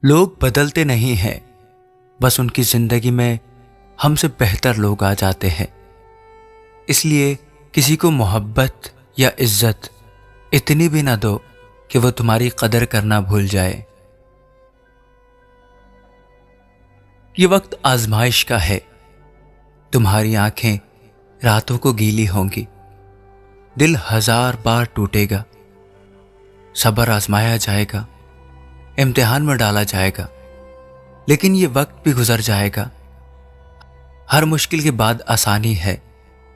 لوگ بدلتے نہیں ہیں، بس ان کی زندگی میں ہم سے بہتر لوگ آ جاتے ہیں۔ اس لیے کسی کو محبت یا عزت اتنی بھی نہ دو کہ وہ تمہاری قدر کرنا بھول جائے۔ یہ وقت آزمائش کا ہے۔ تمہاری آنکھیں راتوں کو گیلی ہوں گی، دل 1000 بار ٹوٹے گا، صبر آزمایا جائے گا، امتحان میں ڈالا جائے گا، لیکن یہ وقت بھی گزر جائے گا۔ ہر مشکل کے بعد آسانی ہے،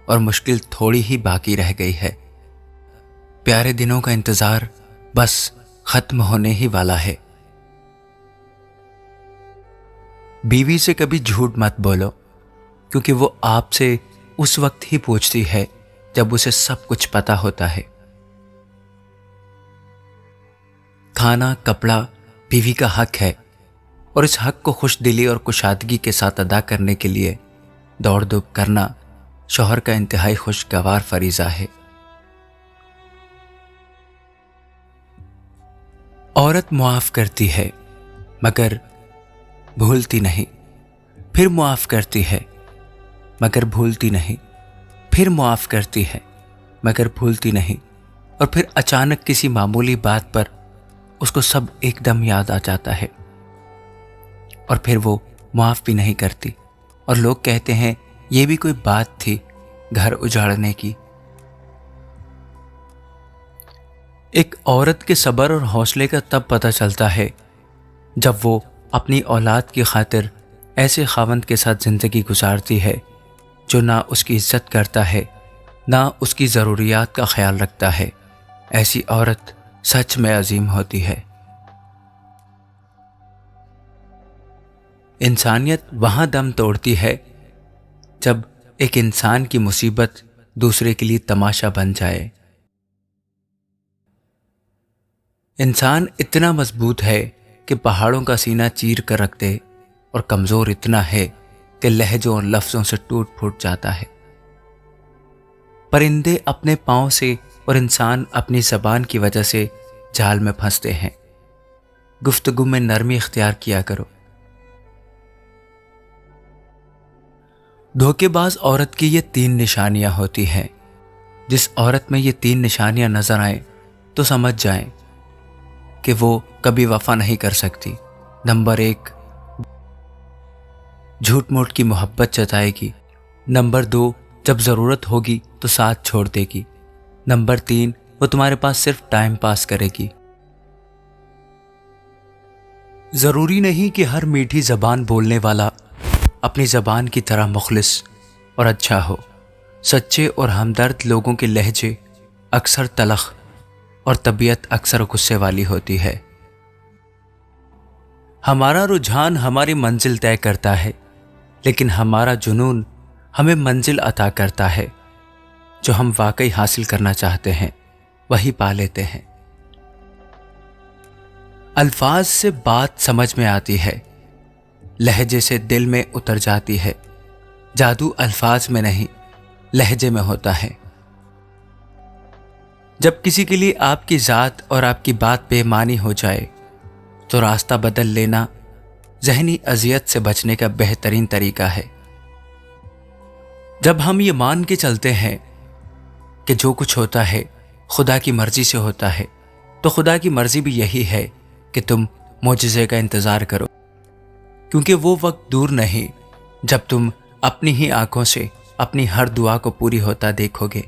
اور مشکل تھوڑی ہی باقی رہ گئی ہے۔ پیارے دنوں کا انتظار بس ختم ہونے ہی والا ہے۔ بیوی سے کبھی جھوٹ مت بولو، کیونکہ وہ آپ سے اس وقت ہی پوچھتی ہے جب اسے سب کچھ پتا ہوتا ہے۔ کھانا کپڑا بیوی کا حق ہے، اور اس حق کو خوش دلی اور کشادگی کے ساتھ ادا کرنے کے لیے دوڑ دھوپ کرنا شوہر کا انتہائی خوشگوار فریضہ ہے۔ عورت معاف کرتی ہے مگر بھولتی نہیں، پھر معاف کرتی ہے مگر بھولتی نہیں، پھر معاف کرتی ہے مگر بھولتی نہیں، اور پھر اچانک کسی معمولی بات پر اس کو سب ایک دم یاد آ جاتا ہے، اور پھر وہ معاف بھی نہیں کرتی، اور لوگ کہتے ہیں یہ بھی کوئی بات تھی گھر اجاڑنے کی۔ ایک عورت کے صبر اور حوصلے کا تب پتہ چلتا ہے جب وہ اپنی اولاد کی خاطر ایسے خاوند کے ساتھ زندگی گزارتی ہے جو نہ اس کی عزت کرتا ہے، نہ اس کی ضروریات کا خیال رکھتا ہے۔ ایسی عورت سچ میں عظیم ہوتی ہے۔ انسانیت وہاں دم توڑتی ہے جب ایک انسان کی مصیبت دوسرے کے لیے تماشا بن جائے۔ انسان اتنا مضبوط ہے کہ پہاڑوں کا سینہ چیر کر رکھ دے، اور کمزور اتنا ہے کہ لہجوں اور لفظوں سے ٹوٹ پھوٹ جاتا ہے۔ پرندے اپنے پاؤں سے اور انسان اپنی زبان کی وجہ سے جال میں پھنستے ہیں۔ گفتگو میں نرمی اختیار کیا کرو۔ دھوکے باز عورت کی یہ 3 نشانیاں ہوتی ہیں۔ جس عورت میں یہ 3 نشانیاں نظر آئیں تو سمجھ جائیں کہ وہ کبھی وفا نہیں کر سکتی۔ نمبر 1، جھوٹ موٹ کی محبت جتائے گی۔ نمبر 2، جب ضرورت ہوگی تو ساتھ چھوڑ دے گی۔ نمبر 3، وہ تمہارے پاس صرف ٹائم پاس کرے گی۔ ضروری نہیں کہ ہر میٹھی زبان بولنے والا اپنی زبان کی طرح مخلص اور اچھا ہو۔ سچے اور ہمدرد لوگوں کے لہجے اکثر تلخ اور طبیعت اکثر غصے والی ہوتی ہے۔ ہمارا رجحان ہماری منزل طے کرتا ہے، لیکن ہمارا جنون ہمیں منزل عطا کرتا ہے۔ جو ہم واقعی حاصل کرنا چاہتے ہیں وہی پا لیتے ہیں۔ الفاظ سے بات سمجھ میں آتی ہے، لہجے سے دل میں اتر جاتی ہے۔ جادو الفاظ میں نہیں، لہجے میں ہوتا ہے۔ جب کسی کے لیے آپ کی ذات اور آپ کی بات بے معنی ہو جائے تو راستہ بدل لینا ذہنی اذیت سے بچنے کا بہترین طریقہ ہے۔ جب ہم یہ مان کے چلتے ہیں کہ جو کچھ ہوتا ہے خدا کی مرضی سے ہوتا ہے، تو خدا کی مرضی بھی یہی ہے کہ تم معجزے کا انتظار کرو، کیونکہ وہ وقت دور نہیں جب تم اپنی ہی آنکھوں سے اپنی ہر دعا کو پوری ہوتا دیکھو گے۔